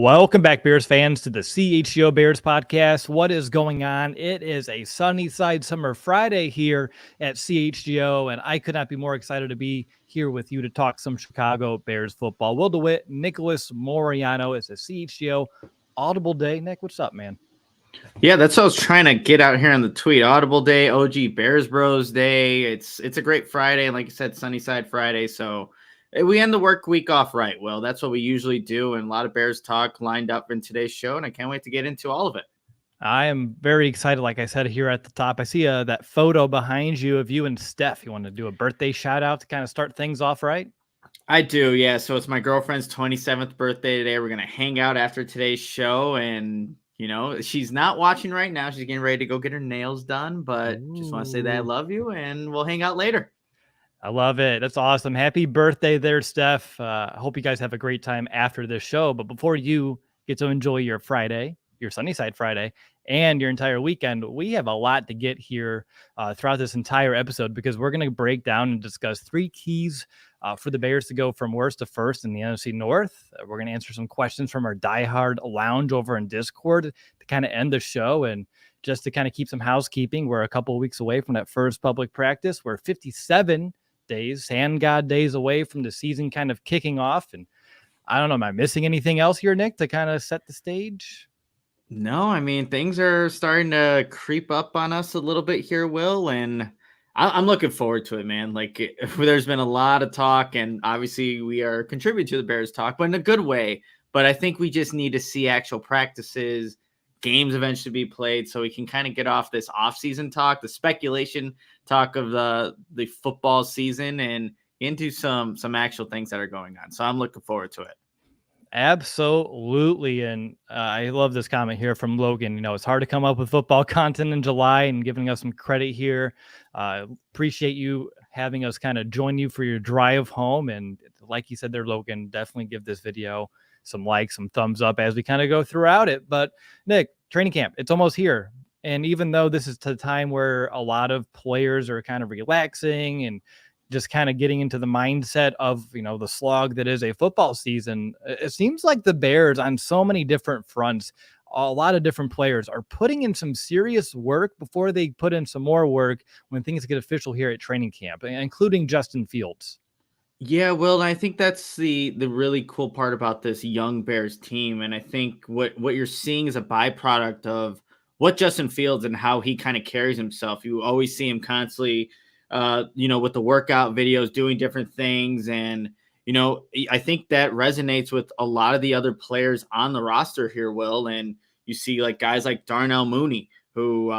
Welcome back, Bears fans, to the CHGO Bears Podcast. What is going on? It is a sunny side summer Friday here at CHGO, and I could not be more excited to be here with you to talk some Chicago Bears football. Will DeWitt, Nicholas Moreano. It's a CHGO Audible Day. Nick, what's up, man? Yeah, that's what I was trying to get out here on the tweet. Audible Day, OG Bears Bros Day. It's a great Friday, and like you said, sunny side Friday, so we end the work week off right. Well, that's what we usually do, and a lot of Bears talk lined up in today's show, and I can't wait to get into all of it. I am very excited, like I said here at the top. I see that photo behind you of you and Steph. You want to do a birthday shout-out to kind of start things off right? I do, yeah. So it's my girlfriend's 27th birthday today. We're going to hang out after today's show, and, you know, she's not watching right now. She's getting ready to go get her nails done, but just want to say that I love you, and we'll hang out later. I love it. That's awesome. Happy birthday there, Steph. I hope you guys have a great time after this show. But before you get to enjoy your Friday, your sunny side Friday, and your entire weekend, we have a lot to get here throughout this entire episode because we're going to break down and discuss three keys for the Bears to go from worst to first in the NFC North. We're going to answer some questions from our diehard lounge over in Discord to kind of end the show. And just to kind of keep some housekeeping, we're a couple of weeks away from that first public practice. We're 57 days, hand God days away from the season kind of kicking off. And I don't know, am I missing anything else here, Nick, to kind of set the stage? No, I mean, things are starting to creep up on us a little bit here, Will, and I'm looking forward to it, man. Like, there's been a lot of talk, and obviously we are contributing to the Bears talk, but in a good way. But I think we just need to see actual practices, games eventually be played, so we can kind of get off this off-season talk, the speculation talk of the football season, and into some actual things that are going on. So I'm looking forward to it. Absolutely. And I love this comment here from Logan. You know, it's hard to come up with football content in July and giving us some credit here. Appreciate you having us kind of join you for your drive home. And like you said there, Logan, definitely give this video some likes, some thumbs up as we kind of go throughout it. But Nick, training camp, it's almost here. And even though this is the time where a lot of players are kind of relaxing and just kind of getting into the mindset of, you know, the slog that is a football season, it seems like the Bears on so many different fronts, a lot of different players are putting in some serious work before they put in some more work when things get official here at training camp, including Justin Fields. Yeah, well, I think that's the really cool part about this young Bears team. And I think what you're seeing is a byproduct of what Justin Fields and how he kind of carries himself. You always see him constantly with the workout videos, doing different things. And, you know, I think that resonates with a lot of the other players on the roster here, Will. And you see like guys like Darnell Mooney, who,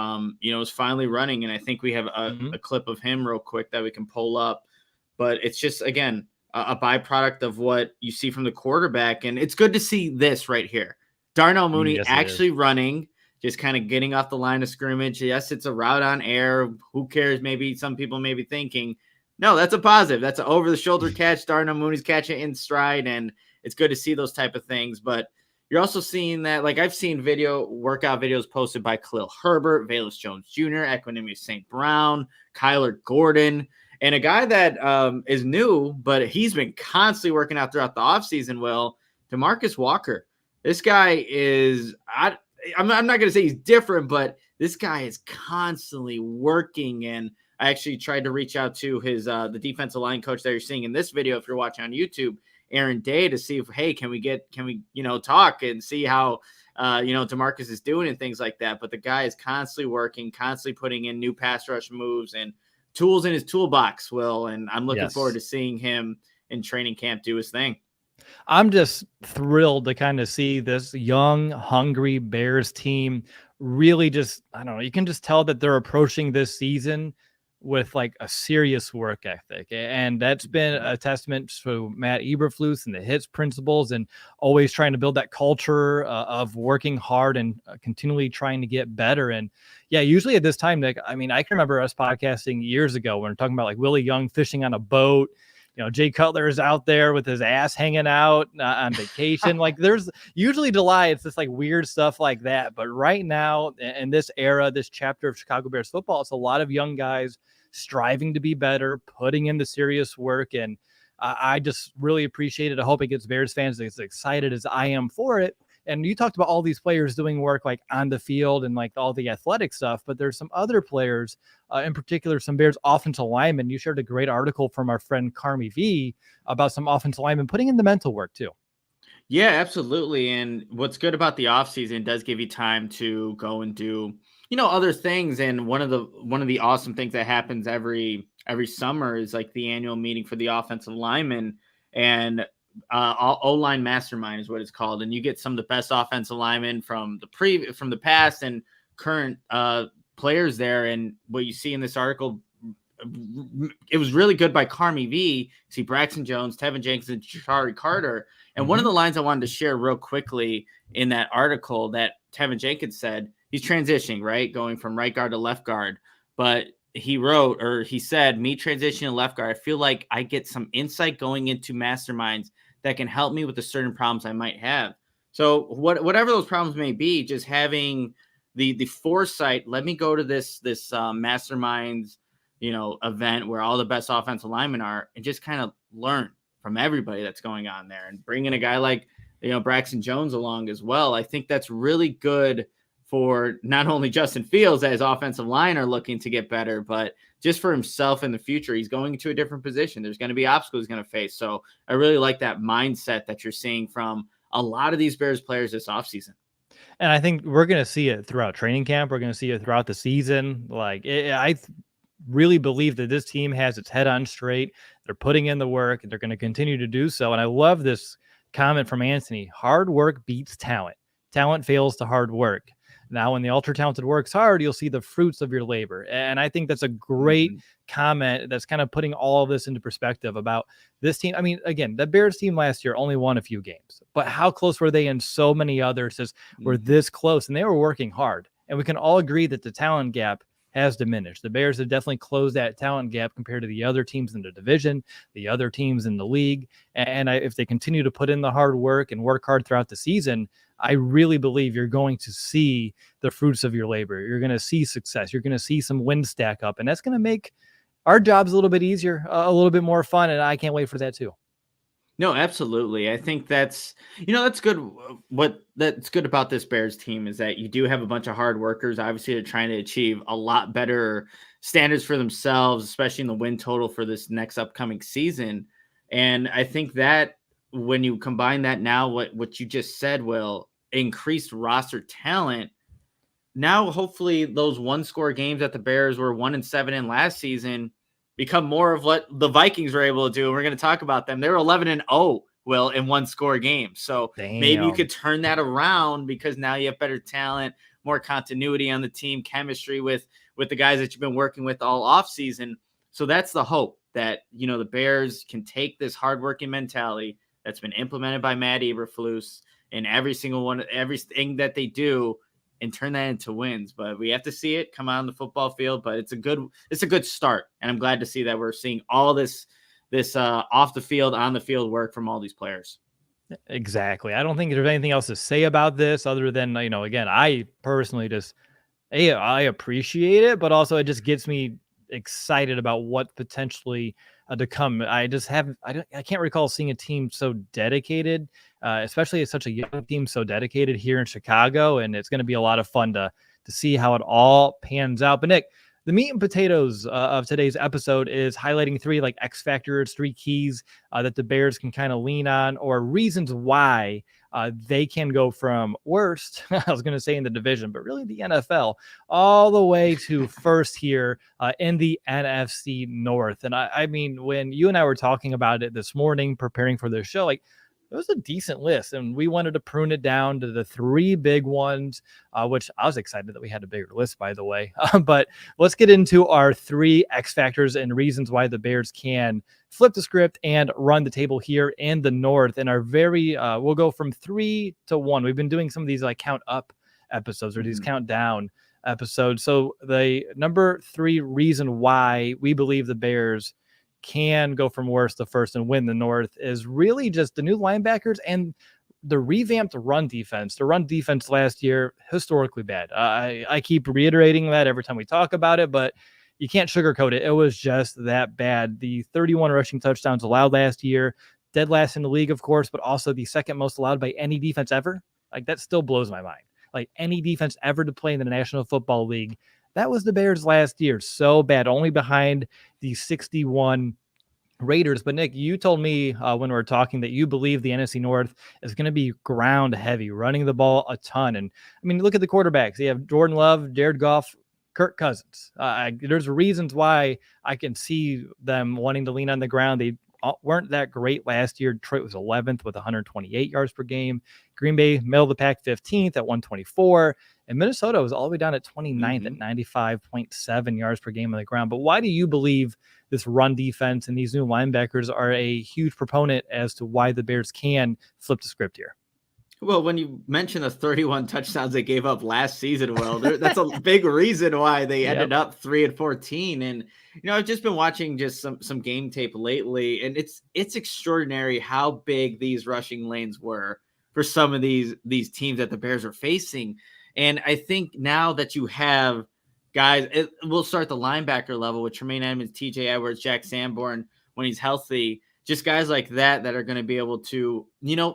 is finally running. And I think we have a clip of him real quick that we can pull up. But it's just, again, a byproduct of what you see from the quarterback. And it's good to see this right here. Darnell Mooney actually running, just kind of getting off the line of scrimmage. Yes, it's a route on air. Who cares? Maybe some people may be thinking, no, that's a positive. That's an over-the-shoulder catch. Darnell Mooney's catching in stride, and it's good to see those type of things. But you're also seeing that, like I've seen workout videos posted by Khalil Herbert, Velus Jones Jr., Equanimous St. Brown, Kyler Gordon, and a guy that is new, but he's been constantly working out throughout the offseason, Will, DeMarcus Walker. This guy is I'm not going to say he's different, but this guy is constantly working. And I actually tried to reach out to his the defensive line coach that you're seeing in this video, if you're watching on YouTube, Aaron Day, to see if, hey, can we talk and see how DeMarcus is doing and things like that. But the guy is constantly working, constantly putting in new pass rush moves and tools in his toolbox, Will. And I'm looking forward to seeing him in training camp do his thing. I'm just thrilled to kind of see this young, hungry Bears team really just, I don't know, you can just tell that they're approaching this season with like a serious work ethic. And that's been a testament to Matt Eberflus and the HITS principles and always trying to build that culture of working hard and continually trying to get better. And yeah, usually at this time, Nick, I mean, I can remember us podcasting years ago when we're talking about like Willie Young fishing on a boat. You know, Jay Cutler is out there with his ass hanging out on vacation. Like there's usually July, it's just like weird stuff like that. But right now in this era, this chapter of Chicago Bears football, it's a lot of young guys striving to be better, putting in the serious work. And I just really appreciate it. I hope it gets Bears fans as excited as I am for it. And you talked about all these players doing work like on the field and like all the athletic stuff, but there's some other players, in particular, some Bears offensive linemen. You shared a great article from our friend Carmi V about some offensive linemen putting in the mental work too. Yeah, absolutely. And what's good about the offseason does give you time to go and do, other things. And one of the awesome things that happens every summer is like the annual meeting for the offensive linemen, and O-line Mastermind is what it's called. And you get some of the best offensive linemen from the past and current players there. And what you see in this article, it was really good by Carmi V. See Braxton Jones, Tevin Jenkins, and Ja'Chari Carter. And one of the lines I wanted to share real quickly in that article that Tevin Jenkins said, he's transitioning, right? Going from right guard to left guard. But he said, me transitioning to left guard, I feel like I get some insight going into masterminds that can help me with the certain problems I might have. So whatever those problems may be, just having the foresight, let me go to this masterminds, event where all the best offensive linemen are, and just kind of learn from everybody that's going on there, and bringing a guy like, Braxton Jones along as well. I think that's really good for not only Justin Fields as offensive line are looking to get better, but just for himself in the future. He's going to a different position. There's going to be obstacles he's going to face. So I really like that mindset that you're seeing from a lot of these Bears players this offseason. And I think we're going to see it throughout training camp. We're going to see it throughout the season. I really believe that this team has its head on straight. They're putting in the work, and they're going to continue to do so. And I love this comment from Anthony: hard work beats talent. Talent fails to hard work. Now, when the ultra-talented works hard, you'll see the fruits of your labor. And I think that's a great comment that's kind of putting all of this into perspective about this team. I mean, again, the Bears team last year only won a few games, but how close were they in so many others were this close, and they were working hard. And we can all agree that the talent gap has diminished. The Bears have definitely closed that talent gap compared to the other teams in the division, the other teams in the league. And if they continue to put in the hard work and work hard throughout the season, I really believe you're going to see the fruits of your labor. You're going to see success. You're going to see some wins stack up, and that's going to make our jobs a little bit easier, a little bit more fun. And I can't wait for that too. No, absolutely. I think that's good. That's good about this Bears team is that you do have a bunch of hard workers. Obviously, they're trying to achieve a lot better standards for themselves, especially in the win total for this next upcoming season. And I think that when you combine that now, what you just said, Will, increased roster talent. Now, hopefully those one-score games that the Bears were 1-7 in last season become more of what the Vikings were able to do. And we're going to talk about them. They were 11-0, Will, in one-score games. So maybe you could turn that around because now you have better talent, more continuity on the team, chemistry with the guys that you've been working with all offseason. So that's the hope that, the Bears can take this hardworking mentality that's been implemented by Matt Eberflus in everything that they do, and turn that into wins. But we have to see it come out on the football field. But it's a good start, and I'm glad to see that we're seeing all this off the field, on the field work from all these players. Exactly. I don't think there's anything else to say about this other than, again, I personally just, I appreciate it, but also it just gets me excited about what potentially to come. I can't recall seeing a team so dedicated, especially such a young team so dedicated here in Chicago, and it's going to be a lot of fun to see how it all pans out. But Nick, the meat and potatoes of today's episode is highlighting 3 X factors, 3 keys that the Bears can kind of lean on, or reasons why they can go from worst, I was going to say in the division, but really the NFL, all the way to first here in the NFC North. And I mean, when you and I were talking about it this morning, preparing for this show, it was a decent list, and we wanted to prune it down to the 3 big ones, which I was excited that we had a bigger list, by the way. But let's get into our 3 X factors and reasons why the Bears can flip the script and run the table here in the North. And we'll go from 3 to 1. We've been doing some of these count up episodes or these countdown episodes. So the number 3 reason why we believe the Bears can go from worst to first and win the North is really just the new linebackers and the revamped run defense. The run defense last year, historically bad. I keep reiterating that every time we talk about it, but you can't sugarcoat it. It was just that bad. The 31 rushing touchdowns allowed last year, dead last in the league, of course, but also the second most allowed by any defense ever Like, that still blows my mind. Like, any defense ever to play in the National Football League, that was the Bears last year. So bad, only behind the 61 Raiders. But Nick, you told me when we were talking that you believe the NFC North is going to be ground heavy, running the ball a ton. And I mean, look at the quarterbacks. You have Jordan Love, Jared Goff, Kirk Cousins. There's reasons why I can see them wanting to lean on the ground. They weren't that great last year. Detroit was 11th with 128 yards per game. Green Bay, middle of the pack, 15th at 124. And Minnesota was all the way down at 29th at 95.7 yards per game on the ground. But why do you believe this run defense and these new linebackers are a huge proponent as to why the Bears can flip the script here? Well, when you mention the 31 touchdowns they gave up last season, that's a big reason why they ended up 3-14. And, I've just been watching just some game tape lately, and it's extraordinary how big these rushing lanes were for some of these teams that the Bears are facing. And I think now that you have guys, we'll start the linebacker level with Tremaine Edmonds, TJ Edwards, Jack Sanborn when he's healthy. Just guys like that are going to be able to,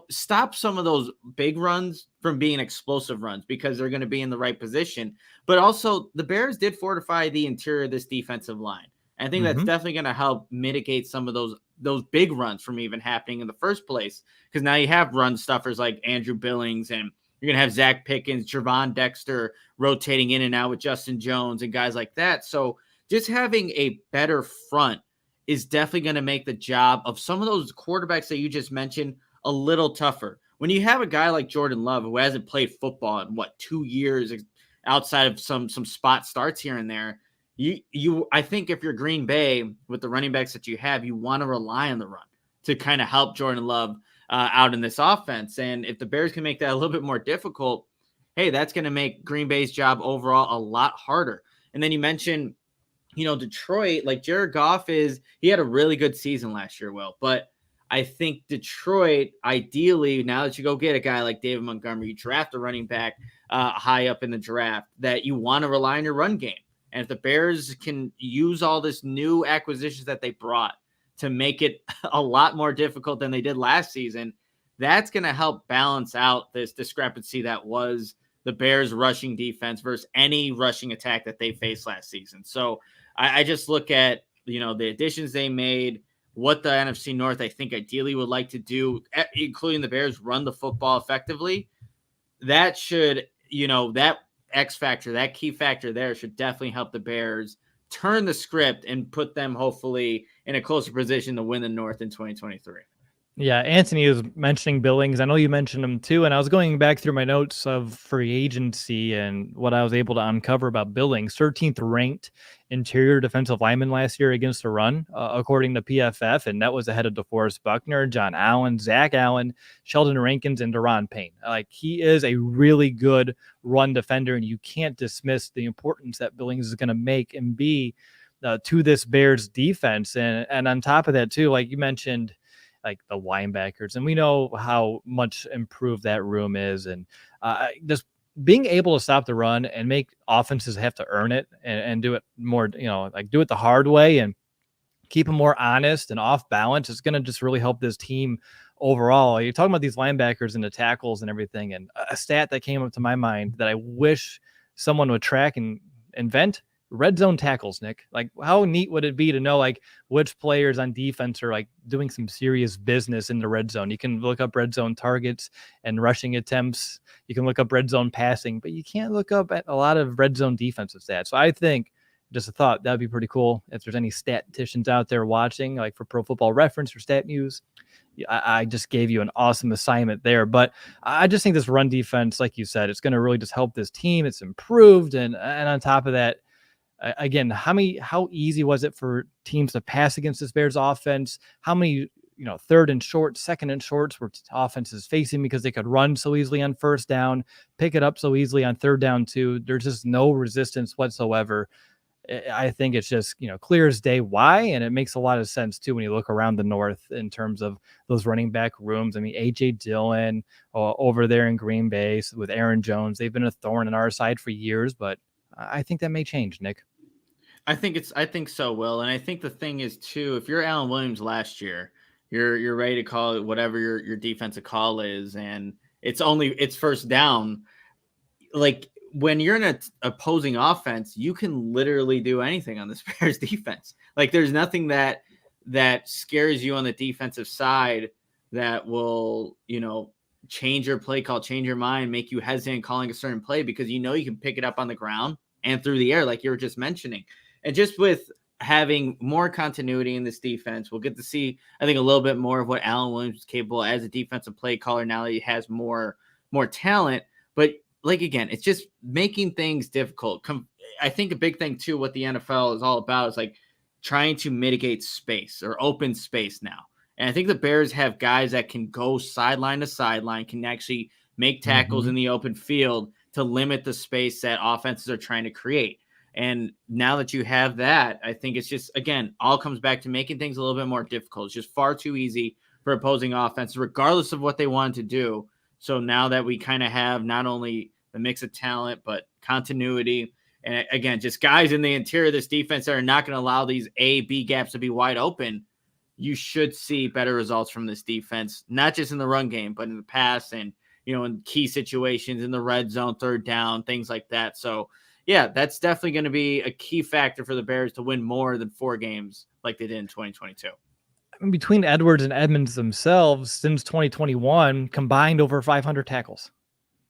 stop some of those big runs from being explosive runs because they're going to be in the right position. But also, the Bears did fortify the interior of this defensive line. I think that's definitely going to help mitigate some of those big runs from even happening in the first place, because now you have run stuffers like Andrew Billings, and you're going to have Zach Pickens, Javon Dexter rotating in and out with Justin Jones and guys like that. So just having a better front is definitely going to make the job of some of those quarterbacks that you just mentioned a little tougher. When you have a guy like Jordan Love, who hasn't played football in 2 years outside of some spot starts here and there, I think if you're Green Bay with the running backs that you have, you want to rely on the run to kind of help Jordan Love out in this offense. And if the Bears can make that a little bit more difficult, hey, that's going to make Green Bay's job overall a lot harder. And then you mentioned, Detroit, like Jared Goff he had a really good season last year, but I think Detroit, ideally, now that you go get a guy like David Montgomery, you draft a running back high up in the draft, that you want to rely on your run game. And if the Bears can use all this new acquisitions that they brought to make it a lot more difficult than they did last season, that's going to help balance out this discrepancy that was the Bears rushing defense versus any rushing attack that they faced last season. So I just look at, the additions they made, what the NFC North, I think, ideally would like to do, including the Bears run the football effectively. That should, that X factor, that key factor there should definitely help the Bears turn the script and put them hopefully in a closer position to win the North in 2023. Yeah, Anthony was mentioning Billings. I know you mentioned him too, and I was going back through my notes of free agency and what I was able to uncover about Billings. 13th ranked interior defensive lineman last year against the run, according to PFF, and that was ahead of DeForest Buckner, John Allen, Zach Allen, Sheldon Rankins, and Daron Payne. Like, he is a really good run defender, and you can't dismiss the importance that Billings is going to make and be to this Bears defense. And on top of that too, like you mentioned, like the linebackers, and we know how much improved that room is, and just being able to stop the run and make offenses have to earn it and do it more, like do it the hard way and keep them more honest and off balance. It's going to just really help this team overall. You're talking about these linebackers and the tackles and everything, and a stat that came up to my mind that I wish someone would track and invent: red zone tackles, Nick. Like, how neat would it be to know like which players on defense are like doing some serious business in the red zone? You can look up red zone targets and rushing attempts. You can look up red zone passing, but you can't look up at a lot of red zone defensive stats. So I think, just a thought, that'd be pretty cool if there's any statisticians out there watching, like for Pro Football Reference or Stat News. I just gave you an awesome assignment there, but I just think this run defense, like you said, it's going to really just help this team. It's improved. And on top of that, again, how easy was it for teams to pass against this Bears offense? How many, third and short, second and shorts were offenses facing because they could run so easily on first down, pick it up so easily on third down too. There's just no resistance whatsoever. I think it's just, clear as day why, and it makes a lot of sense too when you look around the North in terms of those running back rooms. I mean, A.J. Dillon over there in Green Bay with Aaron Jones, they've been a thorn in our side for years, but I think that may change, Nick. I think so, Will. And I think the thing is too, if you're Alan Williams last year, you're ready to call it whatever your defensive call is, and it's first down. Like when you're in an opposing offense, you can literally do anything on this Bears defense. Like there's nothing that scares you on the defensive side that will, change your play call, change your mind, make you hesitant calling a certain play, because you can pick it up on the ground and through the air, like you were just mentioning. And just with having more continuity in this defense, we'll get to see, I think, a little bit more of what Alan Williams is capable as a defensive play caller now that he has more talent. But like, again, it's just making things difficult. I think a big thing too, what the NFL is all about is like trying to mitigate space or open space now. And I think the Bears have guys that can go sideline to sideline, can actually make tackles in the open field to limit the space that offenses are trying to create. And now that you have that, I think it's just, again, all comes back to making things a little bit more difficult. It's just far too easy for opposing offenses, regardless of what they want to do. So now that we kind of have not only the mix of talent, but continuity, and again, just guys in the interior of this defense that are not going to allow these A-B gaps to be wide open, you should see better results from this defense, not just in the run game, but in the pass and, in key situations in the red zone, third down, things like that. So, yeah, that's definitely going to be a key factor for the Bears to win more than 4 games like they did in 2022. Between Edwards and Edmonds themselves, since 2021, combined over 500 tackles.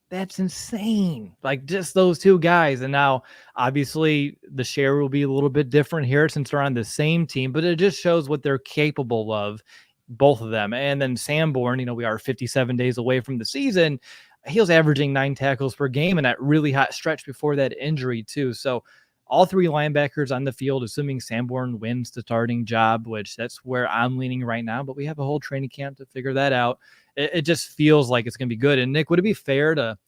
That's insane. Like just those two guys. And now obviously the share will be a little bit different here since they're on the same team, but it just shows what they're capable of, both of them. And then Sanborn, we are 57 days away from the season. He was averaging 9 tackles per game in that really hot stretch before that injury too. So all 3 linebackers on the field, assuming Sanborn wins the starting job, which that's where I'm leaning right now, but we have a whole training camp to figure that out. It just feels like it's going to be good. And Nick, would it be fair to,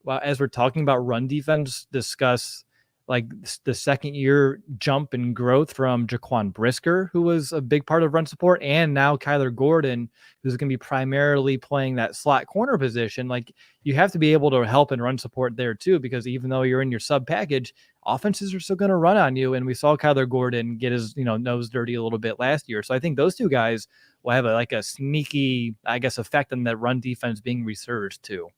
well, as we're talking about run defense, discuss like the second year jump in growth from Jaquan Brisker, who was a big part of run support, and now Kyler Gordon, who's going to be primarily playing that slot corner position. Like you have to be able to help in run support there too, because even though you're in your sub package, offenses are still going to run on you. And we saw Kyler Gordon get his, nose dirty a little bit last year. So I think those two guys will have a sneaky, effect on that run defense being resurged too.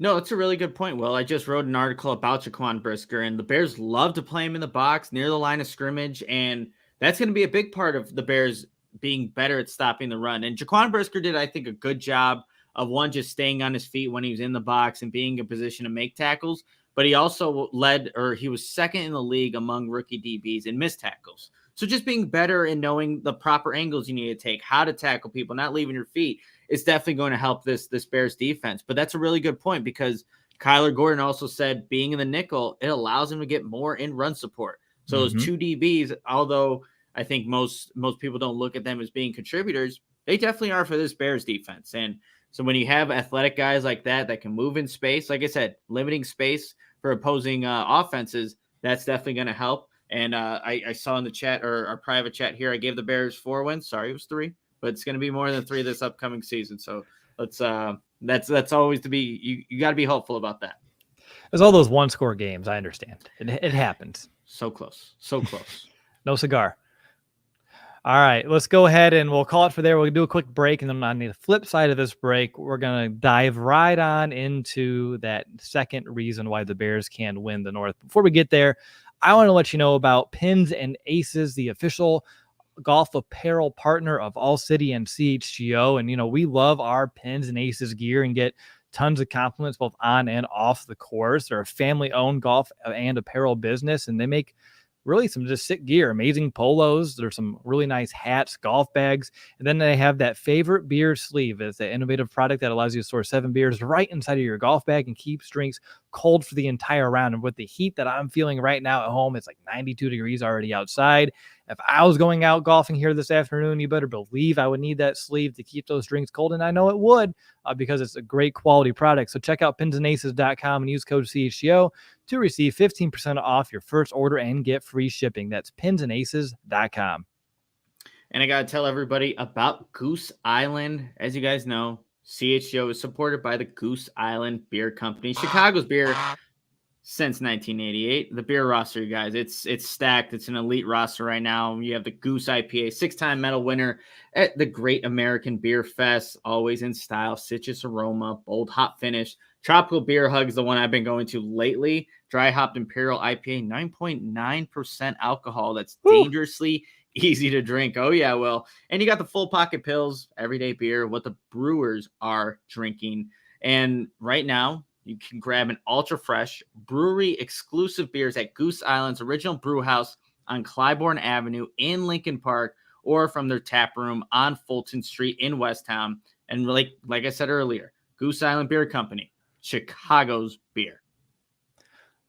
No, it's a really good point, Will. I just wrote an article about Jaquan Brisker, and the Bears love to play him in the box near the line of scrimmage, and that's going to be a big part of the Bears being better at stopping the run. And Jaquan Brisker did, I think, a good job of, one, just staying on his feet when he was in the box and being in position to make tackles, but he also he was second in the league among rookie DBs in missed tackles. So just being better in knowing the proper angles you need to take, how to tackle people, not leaving your feet, is definitely going to help this Bears defense. But that's a really good point, because Kyler Gordon also said being in the nickel, it allows him to get more in run support. So those 2 DBs, although I think most people don't look at them as being contributors, they definitely are for this Bears defense. And so when you have athletic guys like that can move in space, like I said, limiting space for opposing offenses, that's definitely going to help. And I saw in the chat, or our private chat here, I gave the Bears 4 wins. Sorry, it was 3, but it's going to be more than 3 this upcoming season. So let's that's always to be, you got to be hopeful about that. There's all those 1-score games. I understand. It happens. So close. No cigar. All right, let's go ahead and we'll call it for there. We'll do a quick break, and then on the flip side of this break, we're going to dive right on into that second reason why the Bears can win the North. Before we get there, I want to let you know about Pins and Aces, the official golf apparel partner of ALLCITY and CHGO. And, we love our Pins and Aces gear and get tons of compliments both on and off the course. They're a family-owned golf and apparel business, and they make really some just sick gear, amazing polos. There's some really nice hats, golf bags. And then they have that favorite beer sleeve. It's an innovative product that allows you to store 7 beers right inside of your golf bag and keeps drinks cold for the entire round. And with the heat that I'm feeling right now at home, it's like 92 degrees already outside. If I was going out golfing here this afternoon, you better believe I would need that sleeve to keep those drinks cold. And I know it would because it's a great quality product. So check out pinsandaces.com and use code CHGO to receive 15% off your first order and get free shipping. That's pinsandaces.com. And I got to tell everybody about Goose Island. As you guys know, CHGO is supported by the Goose Island Beer Company, Chicago's beer. since 1988. The beer roster, you guys, it's stacked. It's an elite roster right now. You have the Goose IPA, 6-time medal winner at the Great American Beer Fest, always in style, citrus aroma, bold hop finish. Tropical Beer Hug is the one I've been going to lately. Dry hopped Imperial IPA, 9.9% alcohol. That's dangerously easy to drink. Oh yeah, well, and you got the full pocket pills, everyday beer, what the brewers are drinking. And right now, you can grab an ultra fresh brewery exclusive beers at Goose Island's original brew house on Clybourne Avenue in Lincoln Park, or from their tap room on Fulton Street in Westtown. And like I said earlier, Goose Island Beer Company, Chicago's beer.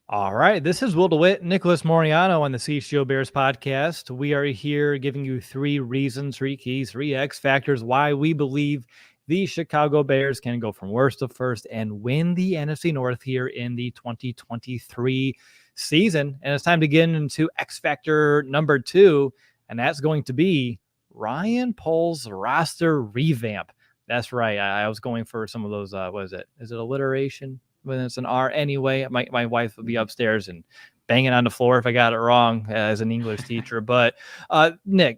All right. This is Will DeWitt, Nicholas Moreano on the CHGO Bears Podcast. We are here giving you 3 reasons, 3 keys, 3 X factors why we believe the Chicago Bears can go from worst to first and win the NFC North here in the 2023 season. And it's time to get into X factor number 2, and that's going to be Ryan Poles' roster revamp. That's right. I was going for some of those. What is it? Is it alliteration? When it's an R anyway, my wife would be upstairs and banging on the floor if I got it wrong as an English teacher. But Nick,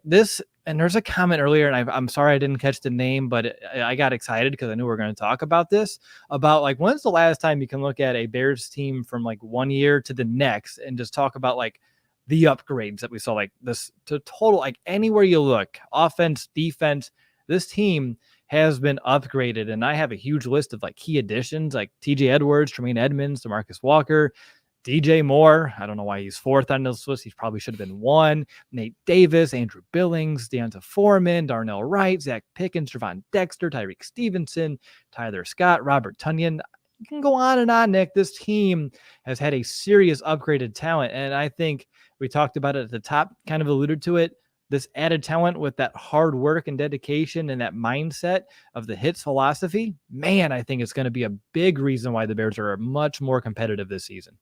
and there's a comment earlier, and I'm sorry I didn't catch the name, but I got excited because I knew we were going to talk about this, about like, when's the last time you can look at a Bears team from like one year to the next and just talk about like the upgrades that we saw, like this to total, like anywhere you look, offense, defense, this team has been upgraded. And I have a huge list of like key additions like TJ Edwards, Tremaine Edmonds, DeMarcus Walker, DJ Moore. I don't know why he's 4th on this list. He probably should have been 1. Nate Davis, Andrew Billings, Deonta Foreman, Darnell Wright, Zach Pickens, Trevon Dexter, Tyreek Stevenson, Tyler Scott, Robert Tunyon. You can go on and on, Nick. This team has had a serious upgraded talent. And I think we talked about it at the top, kind of alluded to it. This added talent with that hard work and dedication and that mindset of the hits philosophy, man, I think it's going to be a big reason why the Bears are much more competitive this season.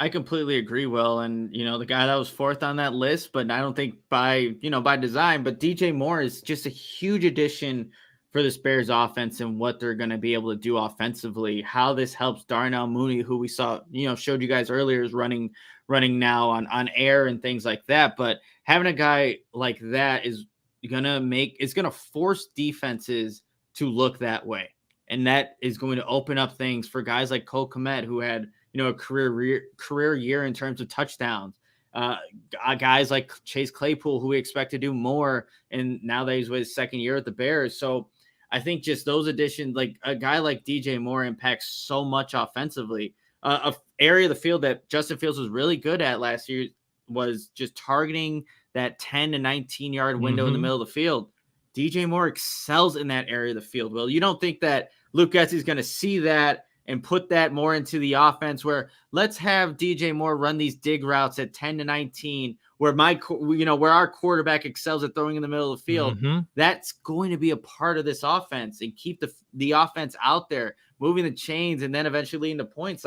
I completely agree, Will. And, the guy that was 4th on that list, but I don't think by design, but DJ Moore is just a huge addition for this Bears offense and what they're going to be able to do offensively. How this helps Darnell Mooney, who we saw, showed you guys earlier, is running now on air and things like that. But having a guy like that is going to force defenses to look that way. And that is going to open up things for guys like Cole Kmet, who had, a career year in terms of touchdowns. Guys like Chase Claypool, who we expect to do more, and now that he's with his 2nd year at the Bears. So I think just those additions, like a guy like DJ Moore impacts so much offensively. A area of the field that Justin Fields was really good at last year was just targeting that 10 to 19 yard window in the middle of the field. DJ Moore excels in that area of the field. Well, you don't think that Luke Getsy is going to see that and put that more into the offense, where let's have DJ Moore run these dig routes at 10 to 19, where where our quarterback excels at throwing in the middle of the field. That's going to be a part of this offense and keep the offense out there, moving the chains, and then eventually leading to points.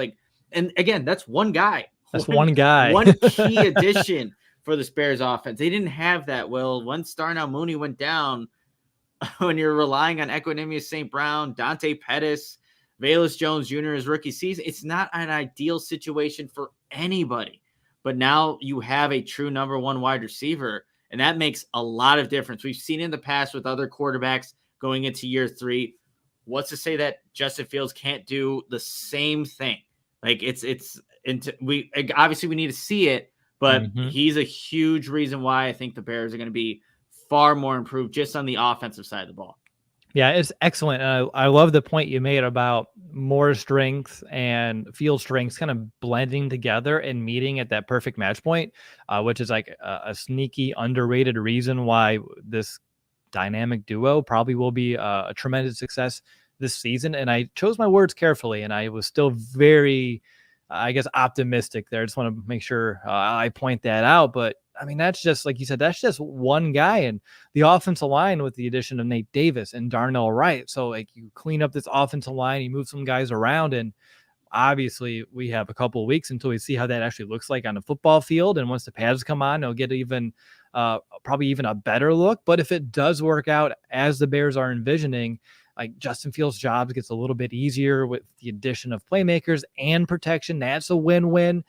And again, that's one guy. That's one guy. One key addition for the Bears offense. They didn't have that. Well, once Darnell Mooney went down, when you're relying on Equanimous St. Brown, Dante Pettis, Velus Jones Jr. his rookie season, it's not an ideal situation for anybody. But now you have a true number 1 wide receiver, and that makes a lot of difference. We've seen in the past with other quarterbacks going into year 3. What's to say that Justin Fields can't do the same thing? Like we need to see it, but he's a huge reason why I think the Bears are going to be far more improved just on the offensive side of the ball. Yeah, it's excellent. I love the point you made about more strength and field strengths kind of blending together and meeting at that perfect match point, which is like a sneaky underrated reason why this dynamic duo probably will be a tremendous success this season. And I chose my words carefully, and I was still very, optimistic there. I just want to make sure I point that out. But I mean, that's just, like you said, that's just one guy, and the offensive line with the addition of Nate Davis and Darnell Wright. So like you clean up this offensive line, you move some guys around, and obviously we have a couple of weeks until we see how that actually looks like on the football field. And once the pads come on, they'll get even probably even a better look. But if it does work out as the Bears are envisioning, like Justin Fields' jobs gets a little bit easier with the addition of playmakers and protection. That's a win-win.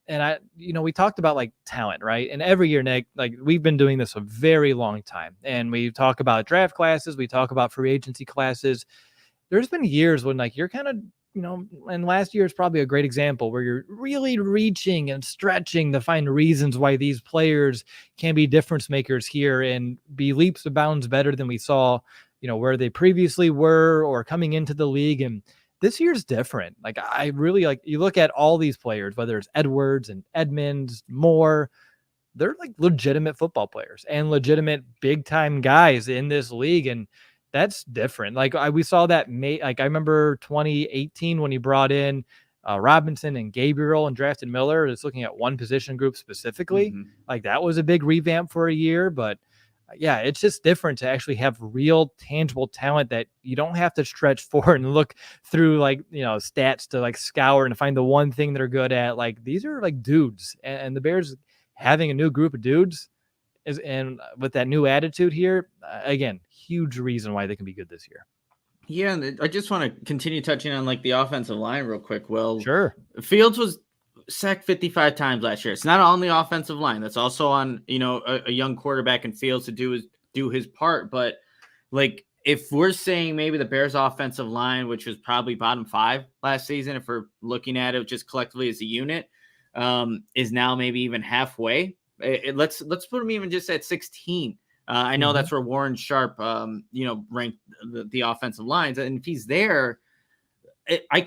And we talked about like talent, right? And every year, Nick, like we've been doing this a very long time. And we talk about draft classes, we talk about free agency classes. There's been years when like you're kind of, and last year is probably a great example where you're really reaching and stretching to find reasons why these players can be difference makers here and be leaps and bounds better than we saw, where they previously were or coming into the league. And this year's different. Like I really like, you look at all these players, whether it's Edwards and Edmonds, Moore, they're like legitimate football players and legitimate big time guys in this league. And that's different. Like we saw that I remember 2018 when he brought in Robinson and Gabriel and drafted Miller. Just looking at one position group specifically, like that was a big revamp for a year. But yeah, it's just different to actually have real tangible talent that you don't have to stretch for and look through like, stats to like scour and find the one thing they're good at. Like these are like dudes, and the Bears having a new group of dudes and with that new attitude here, again, huge reason why they can be good this year. Yeah, and I just want to continue touching on like the offensive line real quick. Well, sure. Fields was sacked 55 times last year. It's not on the offensive line. That's also on, a young quarterback and Fields to do his part. But like if we're saying maybe the Bears offensive line, which was probably bottom 5 last season, if we're looking at it just collectively as a unit, is now maybe even halfway. Let's put them even just at 16. I know that's where Warren Sharp, ranked the offensive lines. And if he's there, I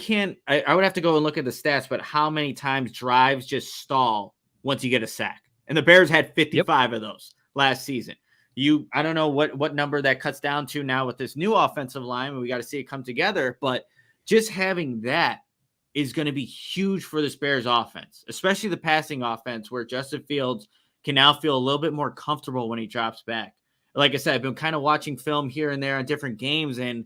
would have to go and look at the stats, but how many times drives just stall once you get a sack? And the Bears had 55 of those last season. I don't know what number that cuts down to now with this new offensive line. We got to see it come together, but just having that is going to be huge for this Bears offense, especially the passing offense where Justin Fields can now feel a little bit more comfortable when he drops back. Like I said, I've been kind of watching film here and there on different games, and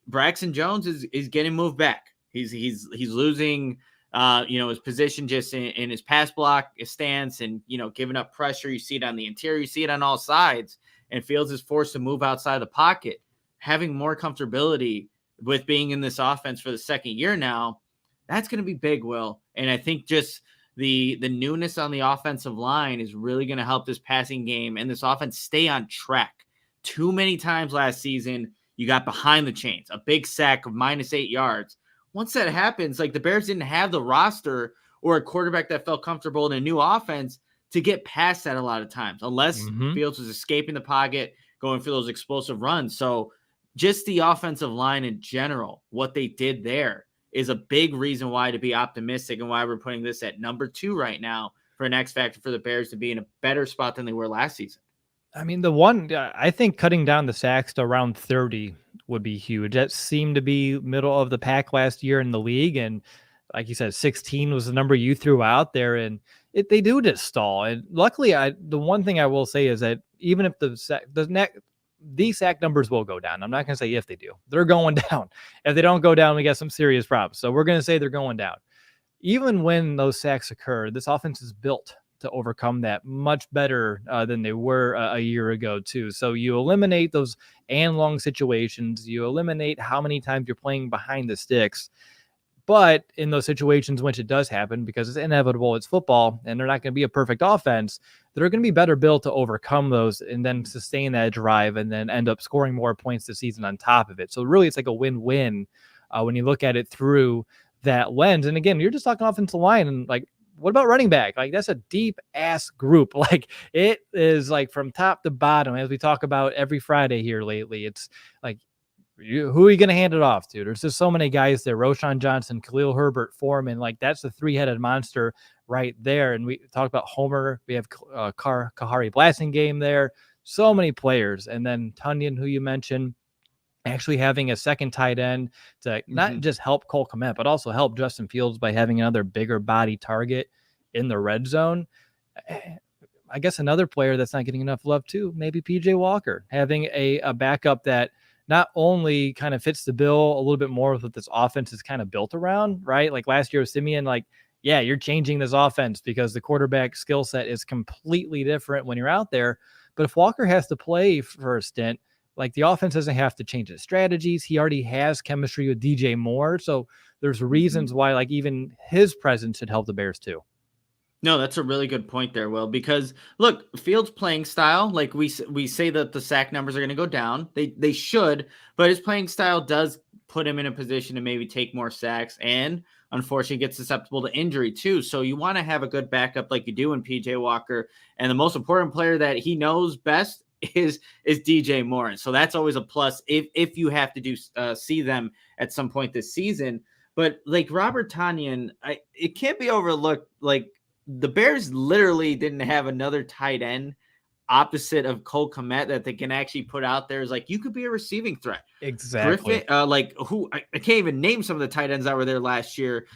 Braxton Jones is getting moved back. He's losing, his position just in his pass block, his stance, and, giving up pressure. You see it on the interior, you see it on all sides, and Fields is forced to move outside the pocket. Having more comfortability with being in this offense for the second year now, that's going to be big, Will. And I think just the newness on the offensive line is really going to help this passing game and this offense stay on track. Too many times last season, you got behind the chains, a big sack of -8 yards. Once that happens, like the Bears didn't have the roster or a quarterback that felt comfortable in a new offense to get past that a lot of times, unless Fields was escaping the pocket, going for those explosive runs. So just the offensive line in general, what they did there is a big reason why to be optimistic and why we're putting this at number 2 right now for an X factor for the Bears to be in a better spot than they were last season. I mean, I think cutting down the sacks to around 30 would be huge. That seemed to be middle of the pack last year in the league. And like you said, 16 was the number you threw out there, and they do just stall. And luckily, the one thing I will say is that even if these sack numbers will go down. I'm not going to say if they do. They're going down. If they don't go down, we got some serious problems. So we're going to say they're going down. Even when those sacks occur, this offense is built to overcome that much better than they were a year ago too. So you eliminate those and long situations. You eliminate how many times you're playing behind the sticks. But in those situations, which it does happen because it's inevitable, it's football, and they're not going to be a perfect offense, they're going to be better built to overcome those and then sustain that drive and then end up scoring more points this season on top of it. So really, it's like a win-win when you look at it through that lens. And again, you're just talking offensive line, and like, what about running back? Like, that's a deep ass group. Like, it is like from top to bottom, as we talk about every Friday here lately. It's like, who are you going to hand it off to? There's just so many guys there. Roshan Johnson, Khalil Herbert, Foreman. Like, that's the 3-headed monster right there. And we talk about Homer. We have Kahari Blasingame there. So many players. And then Tunyon, who you mentioned, actually having a second tight end to not just help Cole Kmet, but also help Justin Fields by having another bigger body target in the red zone. I guess another player that's not getting enough love too, maybe PJ Walker, having a backup that not only kind of fits the bill a little bit more with what this offense is kind of built around, right? Like last year with Simeon, like, yeah, you're changing this offense because the quarterback skill set is completely different when you're out there. But if Walker has to play for a stint, Like the offense doesn't have to change its strategies. He already has chemistry with DJ Moore. So there's reasons why like even his presence should help the Bears too. No, that's a really good point there, Will, because look, Fields' playing style, like we say that the sack numbers are going to go down. They should, but his playing style does put him in a position to maybe take more sacks and unfortunately get susceptible to injury too. So you want to have a good backup like you do in PJ Walker. And the most important player that he knows best is DJ Moore. So that's always a plus if you have to see them at some point this season. But like Robert Tonyan, it can't be overlooked. Like the Bears literally didn't have another tight end opposite of Cole Kmet that they can actually put out there is like, you could be a receiving threat. Exactly. Griffin, I can't even name some of the tight ends that were there last year.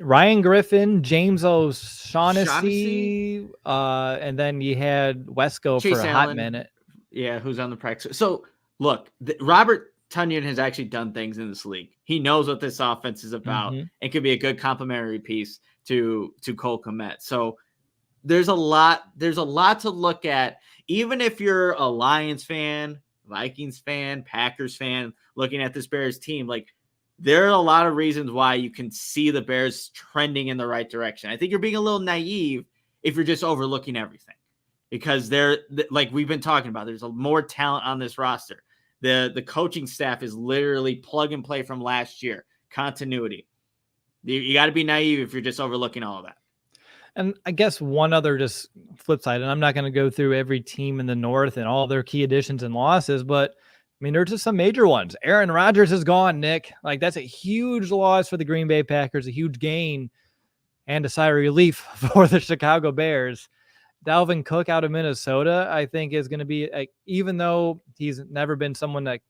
Ryan Griffin, James O'Shaughnessy, and then you had Wesco Chase for a Allen, hot minute. Yeah, who's on the practice. So look, Robert Tonyan has actually done things in this league. He knows what this offense is about and could be a good complementary piece to Cole Kmet. So there's a lot to look at, even if you're a Lions fan, Vikings fan, Packers fan, looking at this Bears team. Like there are a lot of reasons why you can see the Bears trending in the right direction. I think you're being a little naive if you're just overlooking everything, because they're like we've been talking about, there's more talent on this roster. The coaching staff is literally plug and play from last year. Continuity. You got to be naive if you're just overlooking all of that. And I guess one other just flip side, and I'm not going to go through every team in the North and all their key additions and losses, but I mean, there's just some major ones. Aaron Rodgers is gone, Nick. Like that's a huge loss for the Green Bay Packers, a huge gain and a sigh of relief for the Chicago Bears. Dalvin Cook out of Minnesota, I think is going to be, even though he's never been someone that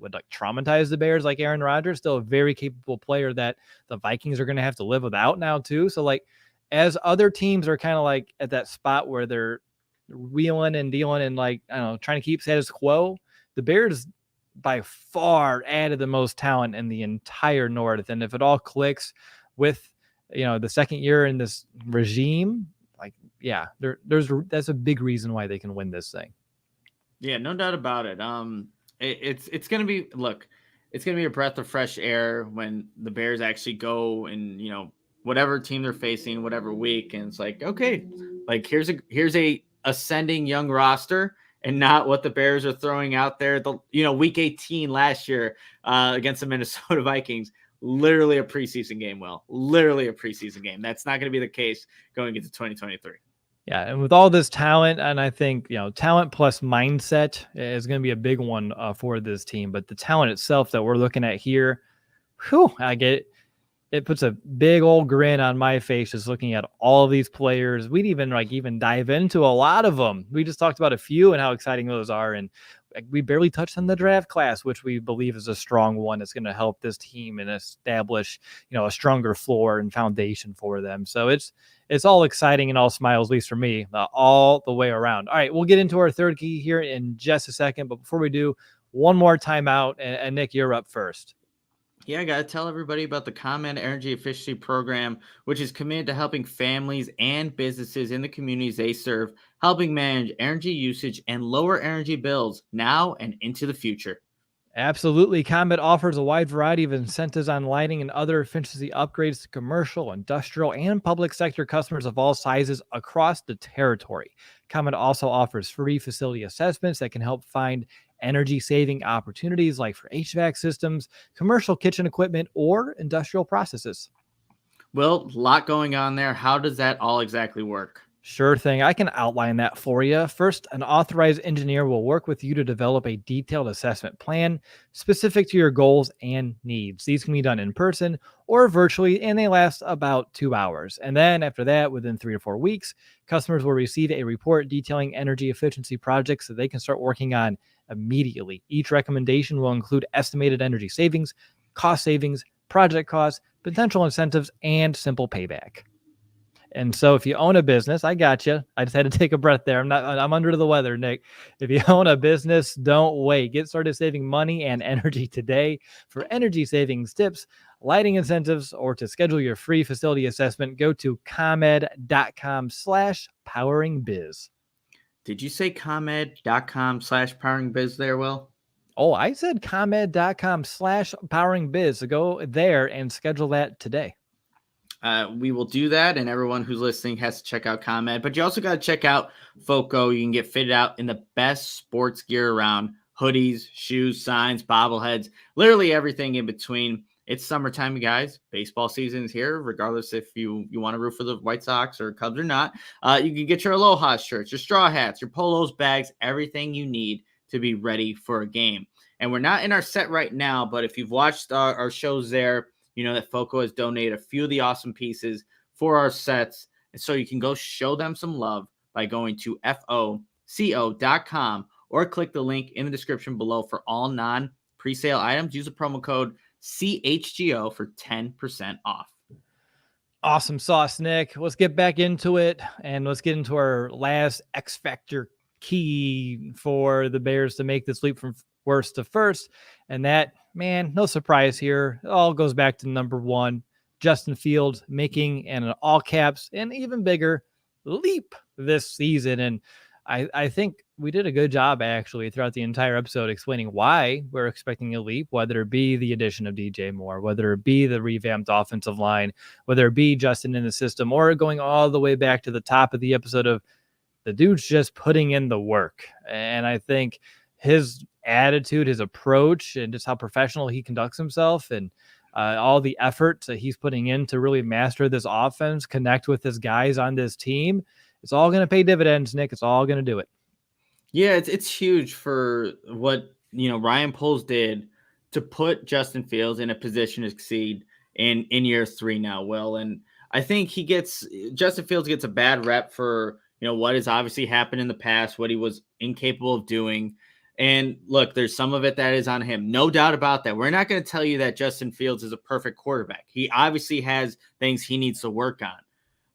would like traumatize the Bears like Aaron Rodgers, still a very capable player that the Vikings are going to have to live without now too. So like, as other teams are kind of like at that spot where they're wheeling and dealing and like, I don't know, trying to keep status quo, the Bears by far added the most talent in the entire North. And if it all clicks with, the second year in this regime, like, yeah, that's a big reason why they can win this thing. Yeah, no doubt about it. It's going to be, it's going to be a breath of fresh air when the Bears actually go and, whatever team they're facing, whatever week. And it's like, okay, like here's a ascending young roster and not what the Bears are throwing out there. Week 18 last year against the Minnesota Vikings, literally a preseason game. Literally a preseason game. That's not going to be the case going into 2023. Yeah. And with all this talent, and I think, talent plus mindset is going to be a big one for this team, but the talent itself that we're looking at here, I get it. It puts a big old grin on my face just looking at all of these players. We'd even dive into a lot of them. We just talked about a few and how exciting those are. And we barely touched on the draft class, which we believe is a strong one. It's going to help this team and establish, a stronger floor and foundation for them. So it's all exciting and all smiles, at least for me, all the way around. All right, we'll get into our third key here in just a second. But before we do, one more timeout. And Nick, you're up first. Yeah, I got to tell everybody about the ComEd Energy Efficiency Program, which is committed to helping families and businesses in the communities they serve, helping manage energy usage and lower energy bills now and into the future. Absolutely. ComEd offers a wide variety of incentives on lighting and other efficiency upgrades to commercial, industrial, and public sector customers of all sizes across the territory. ComEd also offers free facility assessments that can help find energy saving opportunities like for HVAC systems, commercial kitchen equipment, or industrial processes. Well, a lot going on there. How does that all exactly work? Sure thing. I can outline that for you. First, an authorized engineer will work with you to develop a detailed assessment plan specific to your goals and needs. These can be done in person or virtually, and they last about 2 hours. And then after that, within 3 to 4 weeks, customers will receive a report detailing energy efficiency projects that they can start working on immediately. Each recommendation will include estimated energy savings, cost savings, project costs, potential incentives, and simple payback. And so if you own a business, I got you. I just had to take a breath there. I'm under the weather, Nick. If you own a business, don't wait. Get started saving money and energy today. For energy savings tips, lighting incentives, or to schedule your free facility assessment, go to comed.com/poweringbiz. Did you say ComEd.com/poweringbiz there, Will? Oh, I said ComEd.com/poweringbiz. So go there and schedule that today. We will do that, and everyone who's listening has to check out ComEd. But you also got to check out FOCO. You can get fitted out in the best sports gear around: hoodies, shoes, signs, bobbleheads, literally everything in between. It's summertime, you guys. Baseball season is here, regardless if you want to root for the White Sox or Cubs or not. You can get your Aloha shirts, your straw hats, your polos, bags, everything you need to be ready for a game. And we're not in our set right now, but if you've watched our shows there, you know that FOCO has donated a few of the awesome pieces for our sets. And so you can go show them some love by going to FOCO.com or click the link in the description below for all non-presale items. Use the promo code CHGO for 10% off. Awesome sauce, Nick. Let's get back into it, and let's get into our last X Factor key for the Bears to make this leap from worst to first. And that, man, no surprise here. It all goes back to number one, Justin Fields making an all caps and even bigger leap this season. And I think we did a good job actually throughout the entire episode explaining why we're expecting a leap, whether it be the addition of DJ Moore, whether it be the revamped offensive line, whether it be Justin in the system, or going all the way back to the top of the episode of the dude's just putting in the work. And I think his attitude, his approach, and just how professional he conducts himself, and all the effort that he's putting in to really master this offense, connect with his guys on this team, it's all going to pay dividends, Nick. It's all going to do it. Yeah, it's huge for what Ryan Poles did to put Justin Fields in a position to succeed in year 3 now, Will. And I think Justin Fields gets a bad rep for what has obviously happened in the past, what he was incapable of doing. And look, there's some of it that is on him. No doubt about that. We're not going to tell you that Justin Fields is a perfect quarterback. He obviously has things he needs to work on.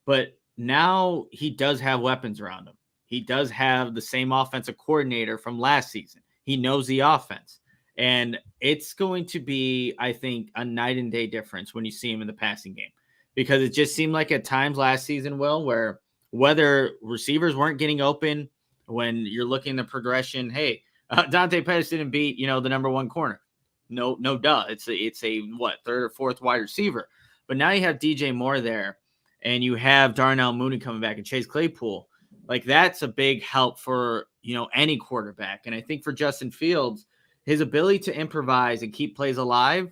But now he does have weapons around him. He does have the same offensive coordinator from last season. He knows the offense. And it's going to be, I think, a night and day difference when you see him in the passing game. Because it just seemed like at times last season, Will, where whether receivers weren't getting open, when you're looking at the progression, hey, Dante Pettis didn't beat, the number one corner. No, duh. It's a third or fourth wide receiver. But now you have DJ Moore there, and you have Darnell Mooney coming back and Chase Claypool. Like, that's a big help for, any quarterback. And I think for Justin Fields, his ability to improvise and keep plays alive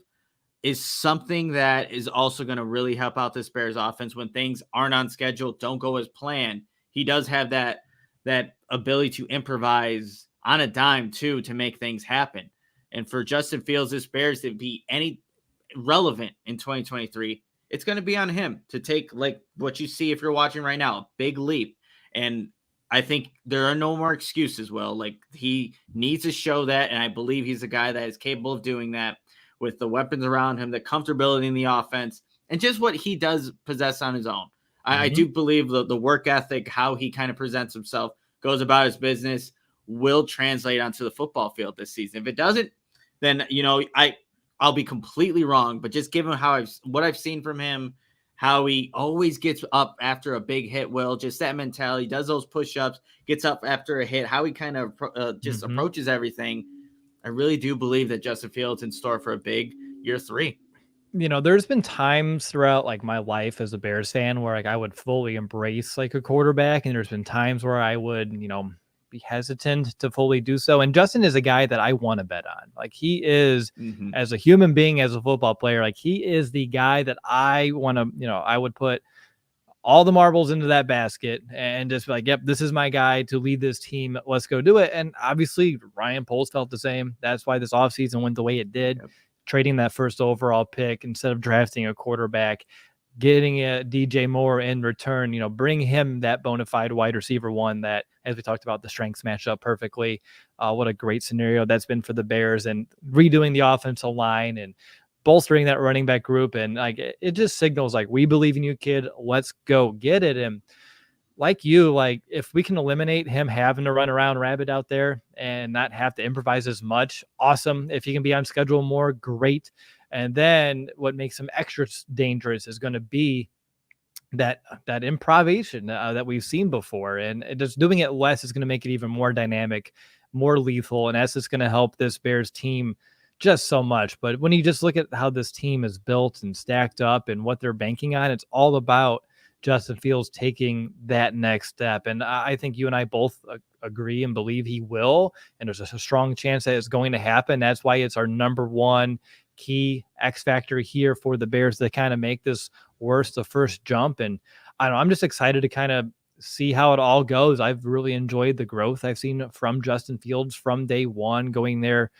is something that is also going to really help out this Bears offense when things aren't on schedule, don't go as planned. He does have that ability to improvise on a dime too, to make things happen. And for Justin Fields, this Bears to be any relevant in 2023, it's going to be on him to take, like what you see if you're watching right now, a big leap. And I think there are no more excuses, Will. Like, he needs to show that, and I believe he's a guy that is capable of doing that with the weapons around him, the comfortability in the offense, and just what he does possess on his own. I do believe the work ethic, how he kind of presents himself, goes about his business, will translate onto the football field this season. If it doesn't, then, I'll be completely wrong, but just given what I've seen from him, how he always gets up after a big hit, Will, just that mentality, does those push-ups, gets up after a hit, how he kind of just approaches everything. I really do believe that Justin Fields in store for a big year 3. There's been times throughout like my life as a Bears fan where like I would fully embrace like a quarterback, and there's been times where I would, be hesitant to fully do so. And Justin is a guy that I want to bet on. Like, he is, as a human being, as a football player, like, he is the guy that I want to, I would put all the marbles into that basket and just be like, yep, this is my guy to lead this team. Let's go do it. And obviously Ryan Poles felt the same. That's why this offseason went the way it did, trading that first overall pick instead of drafting a quarterback, getting a DJ Moore in return, bring him that bona fide wide receiver one that, as we talked about, the strengths match up perfectly. What a great scenario that's been for the Bears, and redoing the offensive line and bolstering that running back group. And like, it just signals like, we believe in you, kid. Let's go get it. And like you, like, if we can eliminate him having to run around rabbit out there and not have to improvise as much, awesome. If he can be on schedule more, great. And then what makes him extra dangerous is going to be that improvisation that we've seen before, and just doing it less is going to make it even more dynamic, more lethal, and that's just going to help this Bears team just so much. But when you just look at how this team is built and stacked up and what they're banking on, it's all about Justin Fields taking that next step. And I think you and I both agree and believe he will, and there's a strong chance that it's going to happen. That's why it's our number one key X factor here for the Bears to kind of make this the first jump. And I don't know, I'm just excited to kind of see how it all goes. I've really enjoyed the growth I've seen from Justin Fields from day one, going there,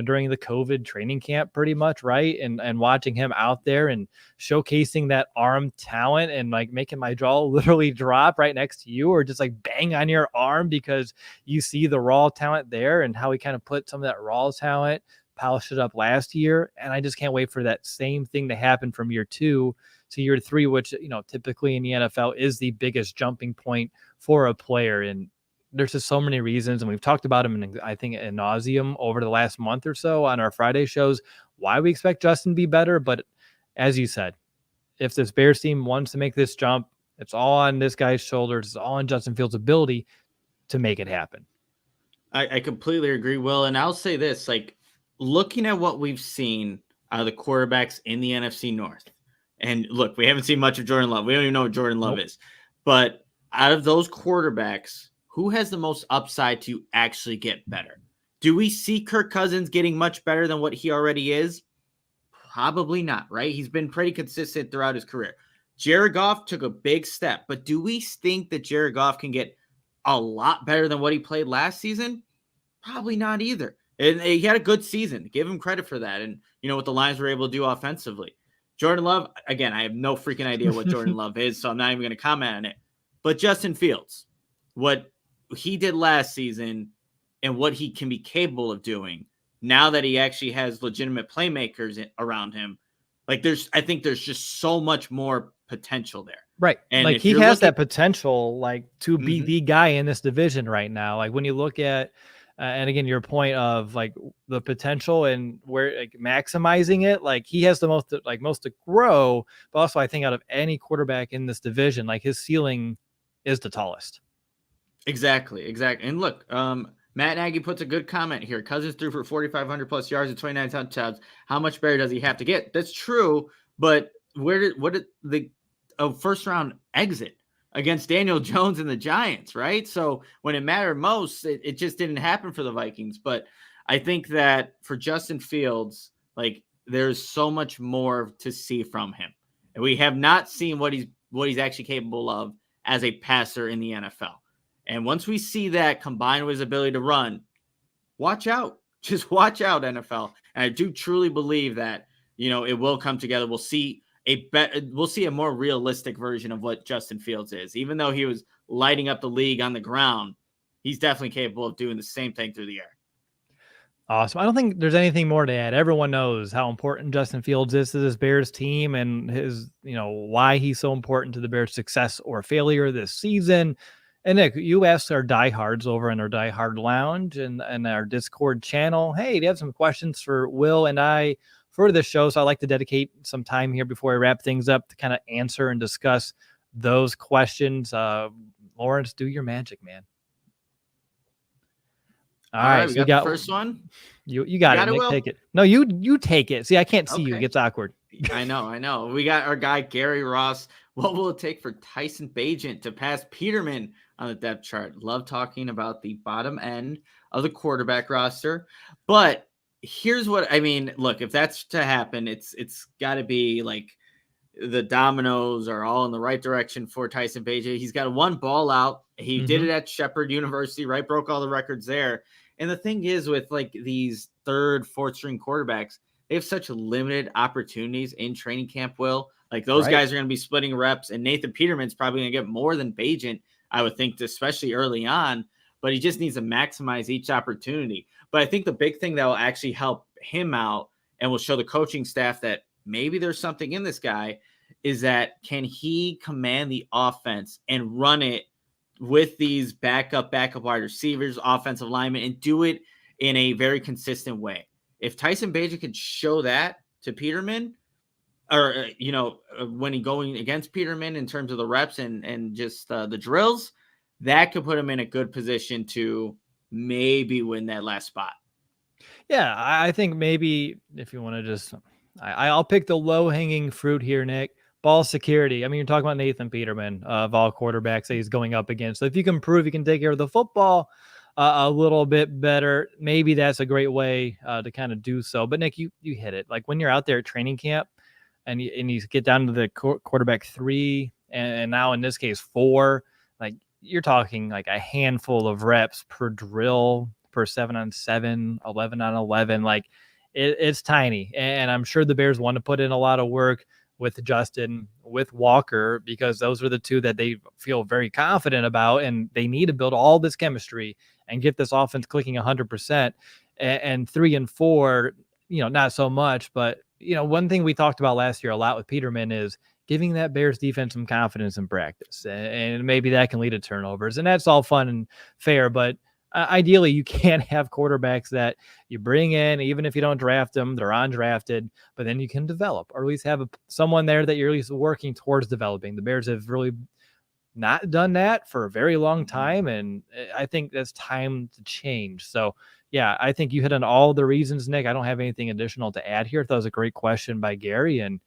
during the COVID training camp pretty much, right? And watching him out there and showcasing that arm talent and like making my jaw literally drop right next to you, or just like bang on your arm because you see the raw talent there, and how he kind of put some of that raw talent, polished it up last year. And I just can't wait for that same thing to happen from year 2 to year 3, which, typically in the NFL is the biggest jumping point for a player. And there's just so many reasons. And we've talked about them, I think, ad nauseum over the last month or so on our Friday shows, why we expect Justin to be better. But as you said, if this Bears team wants to make this jump, it's all on this guy's shoulders. It's all on Justin Fields' ability to make it happen. I completely agree, Will. And I'll say this, like, looking at what we've seen out of the quarterbacks in the NFC North, and look, we haven't seen much of Jordan Love. We don't even know what Jordan Love is. But out of those quarterbacks, who has the most upside to actually get better? Do we see Kirk Cousins getting much better than what he already is? Probably not, right? He's been pretty consistent throughout his career. Jared Goff took a big step, but do we think that Jared Goff can get a lot better than what he played last season? Probably not either. And he had a good season. Give him credit for that. And, what the Lions were able to do offensively. Jordan Love, again, I have no freaking idea what Jordan Love is, so I'm not even going to comment on it. But Justin Fields, what he did last season and what he can be capable of doing now that he actually has legitimate playmakers around him, like I think there's just so much more potential there. Right. And like he has that potential, like, to be the guy in this division right now. Like when you look at, and again, your point of like the potential and where, like, maximizing it, like he has the most to grow, but also I think out of any quarterback in this division, like his ceiling is the tallest. Exactly. And look, Matt Nagy puts a good comment here. Cousins threw for 4,500 plus yards and 29 touchdowns. How much better does he have to get? That's true, but what did the first round exit against Daniel Jones and the Giants, right? So when it mattered most, it just didn't happen for the Vikings. But I think that for Justin Fields, like, there's so much more to see from him. And we have not seen what he's actually capable of as a passer in the NFL. And once we see that combined with his ability to run, watch out. Just watch out, NFL. And I do truly believe that, it will come together. We'll see a more realistic version of what Justin Fields is. Even though he was lighting up the league on the ground, he's definitely capable of doing the same thing through the air. Awesome. I don't think there's anything more to add. Everyone knows how important Justin Fields is to this Bears team and his, why he's so important to the Bears' success or failure this season. And Nick, you asked our diehards over in our Diehard Lounge and our Discord channel, hey, do you have some questions for Will and I for this show? So I'd like to dedicate some time here before I wrap things up to kind of answer and discuss those questions. Lawrence, do your magic, man. All right, so we got the first one. You got it, Nick. Take it. No, you take it. See, I can't see you. It gets awkward. I know. We got our guy Gary Ross. What will it take for Tyson Beijing to pass Peterman on the depth chart? Love talking about the bottom end of the quarterback roster. But here's what I mean. Look, if that's to happen, it's got to be like the dominoes are all in the right direction for Tyson Beijing. He's got one ball out. He did it at Shepherd University, right? Broke all the records there. And the thing is, with like these third, fourth string quarterbacks, they have such limited opportunities in training camp, Will. Like those guys are going to be splitting reps, and Nathan Peterman's probably going to get more than Beijing, I would think, especially early on. But he just needs to maximize each opportunity. But I think the big thing that will actually help him out and will show the coaching staff that maybe there's something in this guy is that can he command the offense and run it with these backup wide receivers, offensive linemen, and do it in a very consistent way. If Tyson Beijing could show that to Peterman, or when he going against Peterman in terms of the reps and just the drills, that could put him in a good position to maybe win that last spot. Yeah, I think maybe if you want to just, I'll pick the low hanging fruit here, Nick. Ball security. I mean, you're talking about Nathan Peterman of all quarterbacks that he's going up against. So if you can prove you can take care of the football a little bit better, maybe that's a great way to kind of do so. But Nick, you hit it. Like when you're out there at training camp and you get down to the quarterback 3 and now in this case 4, like you're talking like a handful of reps per drill, per 7-on-7, 11-on-11. Like it's tiny. And I'm sure the Bears want to put in a lot of work with Justin, with Walker, because those are the two that they feel very confident about, and they need to build all this chemistry and get this offense clicking 100%. And 3 and 4, not so much. But, one thing we talked about last year a lot with Peterman is giving that Bears defense some confidence in practice. And maybe that can lead to turnovers. And that's all fun and fair, but ideally, you can't have quarterbacks that you bring in, even if you don't draft them, they're undrafted, but then you can develop, or at least have someone there that you're at least working towards developing. The Bears have really not done that for a very long time, and I think that's time to change. So, yeah, I think you hit on all the reasons, Nick. I don't have anything additional to add here. I thought it was a great question by Gary. And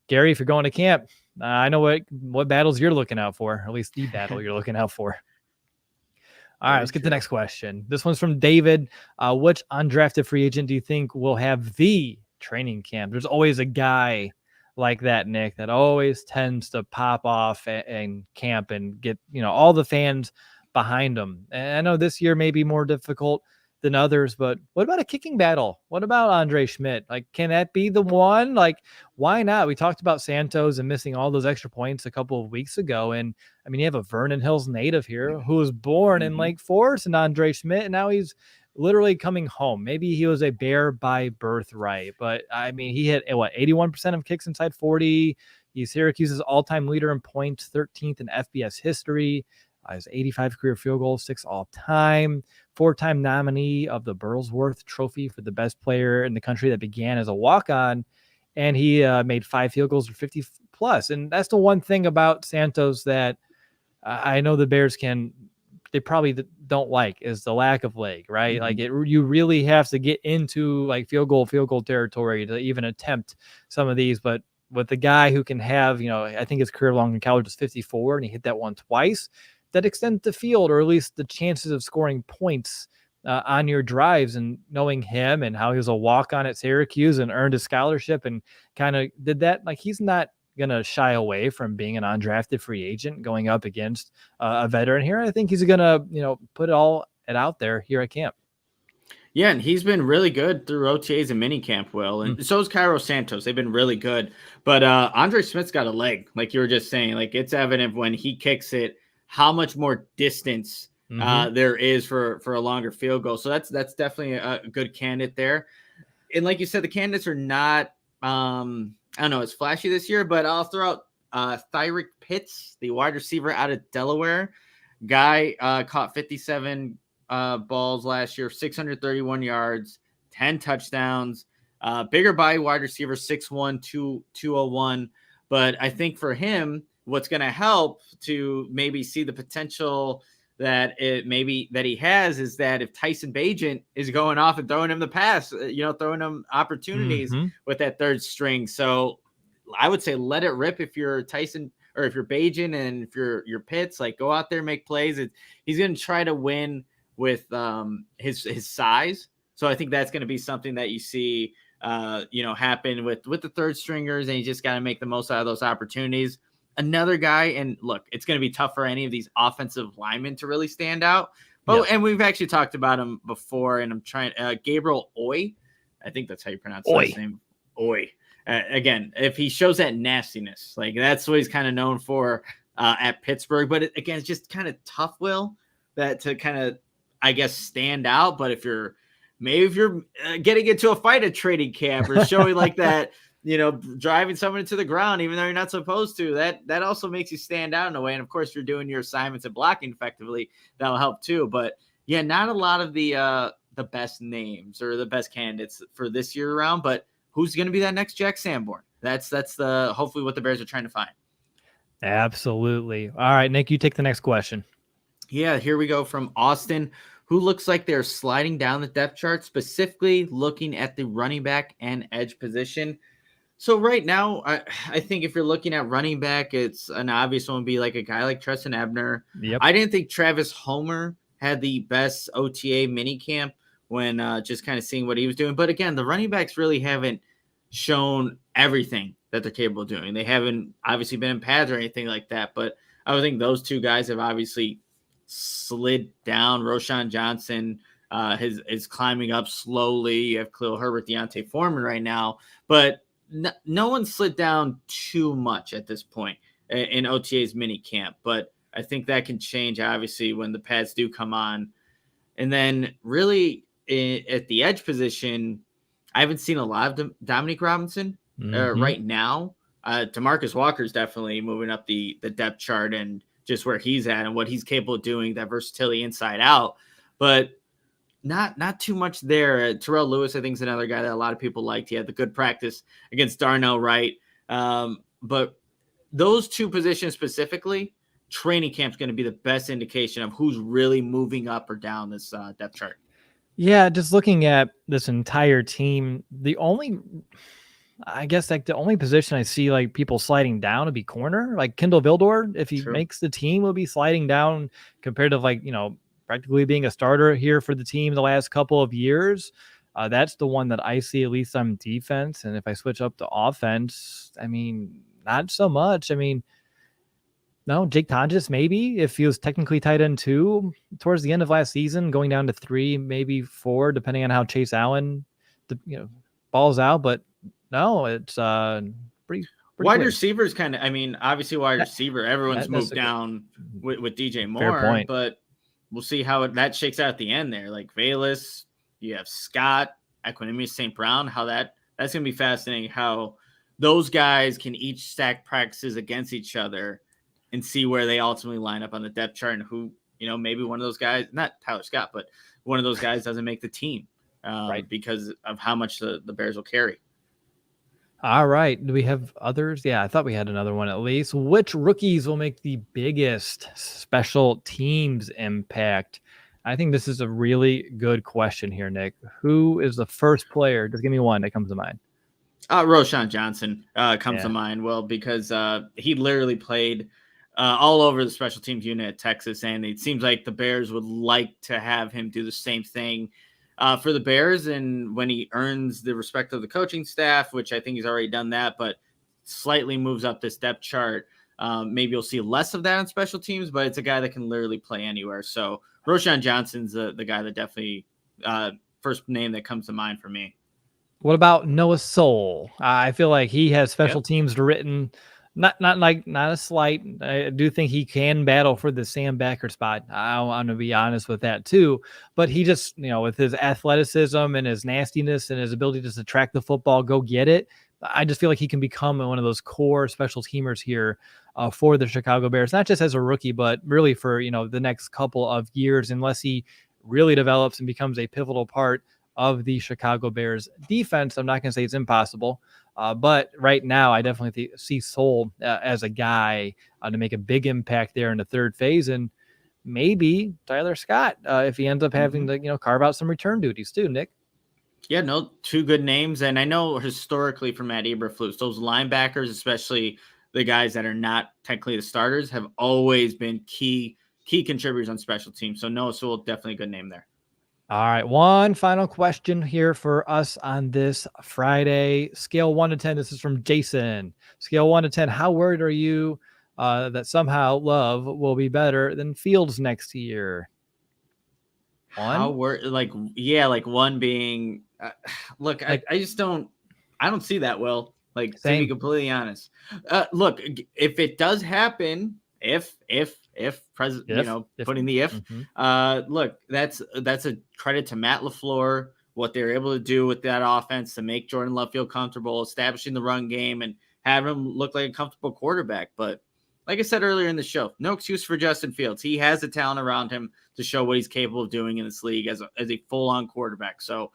Gary, if you're going to camp, I know what battles you're looking out for, or at least the battle you're looking out for. All right, let's get to the next question. This one's from David. Which undrafted free agent do you think will have the training camp? There's always a guy like that, Nick, that always tends to pop off and camp and get, all the fans behind him. And I know this year may be more difficult than others, but what about a kicking battle? What about Andre Schmidt? Like, can that be the one? Like, why not? We talked about Santos and missing all those extra points a couple of weeks ago. And I mean, you have a Vernon Hills native here who was born in Lake Forest, and Andre Schmidt, and now he's literally coming home. Maybe he was a Bear by birthright, but I mean, he hit 81% of kicks inside 40. He's Syracuse's all-time leader in points, 13th in FBS history. His 85 career field goals, 6 all-time, 4-time nominee of the Burlsworth Trophy for the best player in the country that began as a walk-on, and he made 5 field goals for 50 plus. And that's the one thing about Santos that I know the Bears they probably don't like, is the lack of leg, right? Like you really have to get into like field goal territory to even attempt some of these. But with the guy who can have, I think his career long in college was 54, and he hit that one twice, that extends the field, or at least the chances of scoring points on your drives. And knowing him and how he was a walk-on at Syracuse and earned a scholarship and kind of did that, like he's not going to shy away from being an undrafted free agent going up against a veteran here. I think he's going to, put it out there here at camp. Yeah, and he's been really good through OTAs and minicamp, Will. And so is Cairo Santos. They've been really good. But Andre Smith's got a leg, like you were just saying. Like, it's evident when he kicks it how much more distance there is for a longer field goal. So that's definitely a good candidate there. And like you said, the candidates are not, I don't know, it's flashy this year, but I'll throw out Thyrick Pitts, the wide receiver out of Delaware. Guy caught 57 balls last year, 631 yards, 10 touchdowns, bigger body wide receiver, 6'1", 201. But I think for him, what's going to help to maybe see the potential that he has is that if Tyson Beijing is going off and throwing him the pass, throwing him opportunities with that third string. So I would say let it rip if you're Tyson, or if you're Beijing, and if you're Pitts, like go out there, make plays. He's going to try to win with his size. So I think that's going to be something that you see, happen with the third stringers, and you just got to make the most out of those opportunities. Another guy, and look, it's going to be tough for any of these offensive linemen to really stand out. But and we've actually talked about him before, and I'm trying Gabriel Oy. I think that's how you pronounce his name. Oy. Again, if he shows that nastiness, like that's what he's kind of known for at Pittsburgh. But again, it's just kind of tough, Will, that to kind of, I guess, stand out. But if you're getting into a fight at training camp, or showing like that, driving someone into the ground, even though you're not supposed to, that also makes you stand out in a way. And of course, you're doing your assignments and blocking effectively. That'll help too. But yeah, not a lot of the best names or the best candidates for this year around, but who's going to be that next Jack Sanborn? that's the hopefully what the Bears are trying to find. Absolutely. All right, Nick, you take the next question. Yeah, here we go from Austin, who looks like they're sliding down the depth chart, specifically looking at the running back and edge position. So right now, I think if you're looking at running back, it's an obvious one would be like a guy like Treston Ebner. Yep. I didn't think Travis Homer had the best OTA minicamp when just kind of seeing what he was doing. But again, the running backs really haven't shown everything that they're capable of doing. They haven't obviously been in pads or anything like that. But I would think those two guys have obviously slid down. Roshan Johnson is climbing up slowly. You have Khalil Herbert, Deontay Foreman right now. But no one slid down too much at this point in OTA's mini camp, but I think that can change obviously when the pads do come on. And then really at the edge position, I haven't seen a lot of Dominique Robinson right now. DeMarcus Walker is definitely moving up the depth chart and just where he's at and what he's capable of doing, that versatility inside out, but not too much there. Terrell Lewis, I think, is another guy that a lot of people liked. He had the good practice against Darnell Wright. But those two positions specifically, training camp is going to be the best indication of who's really moving up or down this depth chart. Yeah, just looking at this entire team, the only position I see like people sliding down would be corner. Like Kendall Vildor, if he makes the team, will be sliding down compared to like, practically being a starter here for the team the last couple of years. That's the one that I see at least on defense. And if I switch up to offense, not so much. No, Jake Tonjes maybe if he was technically tight end 2 towards the end of last season, going down to 3, maybe 4, depending on how Chase Allen, balls out. But no, it's pretty wide receivers kind of. Obviously wide receiver. Everyone's moved down with DJ Moore, but we'll see how that shakes out at the end there. Like Valus, you have Scott, Equanimous St. Brown, how that's going to be fascinating, how those guys can each stack practices against each other and see where they ultimately line up on the depth chart and who, maybe one of those guys, not Tyler Scott, but one of those guys doesn't make the team because of how much the Bears will carry. All right. Do we have others? Yeah, I thought we had another one at least. Which rookies will make the biggest special teams impact? I think this is a really good question here, Nick. Who is the first player? Just give me one that comes to mind. Roshan Johnson comes to mind. Well, because he literally played all over the special teams unit at Texas, and it seems like the Bears would like to have him do the same thing for the Bears, and when he earns the respect of the coaching staff, which I think he's already done that, but slightly moves up this depth chart, maybe you'll see less of that on special teams, but it's a guy that can literally play anywhere. So Roshan Johnson's the guy that definitely first name that comes to mind for me. What about Noah Soul? I feel like he has special teams written. Not a slight. I do think he can battle for the Sam Backer spot. I want to be honest with that too. But he just, with his athleticism and his nastiness and his ability to just track the football, go get it. I just feel like he can become one of those core special teamers here for the Chicago Bears, not just as a rookie, but really for, the next couple of years, unless he really develops and becomes a pivotal part of the Chicago Bears defense. I'm not going to say it's impossible. But right now, I definitely see Soul as a guy to make a big impact there in the third phase. And maybe Tyler Scott, if he ends up having to, carve out some return duties too, Nick. Yeah, no, two good names. And I know historically from Matt Eberflus, those linebackers, especially the guys that are not technically the starters, have always been key contributors on special teams. So Noah Sewell, definitely a good name there. All right, one final question here for us on this Friday. Scale 1 to 10. This is from Jason. Scale 1 to 10. How worried are you that somehow Love will be better than Fields next year? How worried? Like one being. Look, I just don't. I don't see that, Will. Like, to be completely honest. Look, if it does happen, putting the if, look, that's a credit to Matt LaFleur, what they're able to do with that offense to make Jordan Love feel comfortable, establishing the run game and having him look like a comfortable quarterback. But like I said earlier in the show, no excuse for Justin Fields. He has the talent around him to show what he's capable of doing in this league as a full-on quarterback. So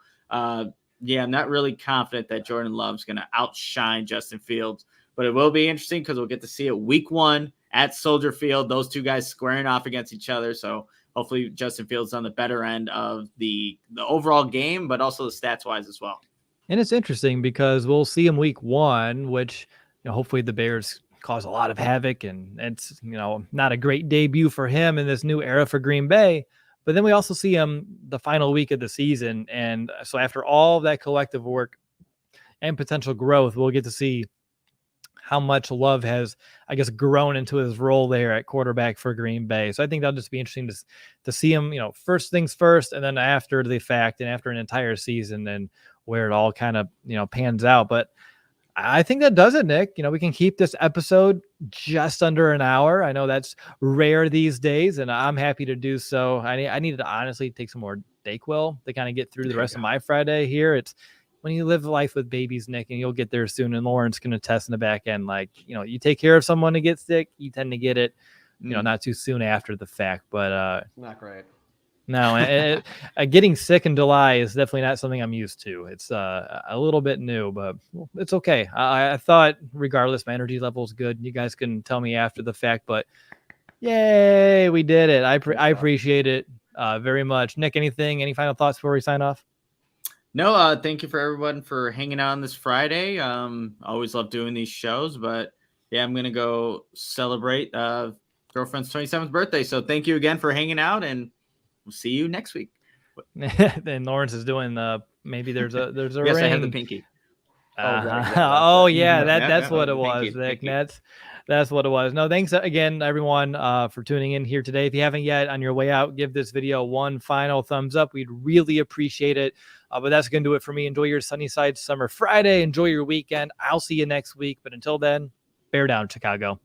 Yeah, I'm not really confident that Jordan Love's going to outshine Justin Fields, but it will be interesting because we'll get to see it week 1 at Soldier Field, those two guys squaring off against each other. So hopefully Justin Fields on the better end of the overall game, but also the stats wise as well. And it's interesting because we'll see him week 1, which hopefully the Bears cause a lot of havoc, and it's not a great debut for him in this new era for Green Bay. But then we also see him the final week of the season. And so after all of that collective work and potential growth, we'll get to see how much Love has, I guess, grown into his role there at quarterback for Green Bay. So I think that'll just be interesting to see him, first things first, and then after the fact and after an entire season and where it all kind of, pans out. But I think that does it, Nick. We can keep this episode just under an hour. I know that's rare these days, and I'm happy to do so. I needed to honestly take some more Dayquil to kind of get through the rest of my Friday here. It's when you live life with babies, Nick, and you'll get there soon. And Lauren's going to test in the back end. Like, you take care of someone to get sick, you tend to get it, not too soon after the fact. But not great. No, getting sick in July is definitely not something I'm used to. It's a little bit new, but it's okay. I thought, regardless, my energy level is good. You guys can tell me after the fact, but yay, we did it. I appreciate it very much. Nick, any final thoughts before we sign off? No, thank you for everyone for hanging out on this Friday. Always love doing these shows, but yeah, I'm going to go celebrate girlfriend's 27th birthday. So thank you again for hanging out, and we'll see you next week. Then Lawrence is doing maybe there's a yes, ring. I have the pinky. Oh yeah, that's what it was, pinky, Nick. pinky. That's what it was. No, thanks again, everyone, for tuning in here today. If you haven't yet, on your way out, give this video one final thumbs up. We'd really appreciate it. But that's going to do it for me. Enjoy your Sunnyside Summer Friday. Enjoy your weekend. I'll see you next week. But until then, bear down, Chicago.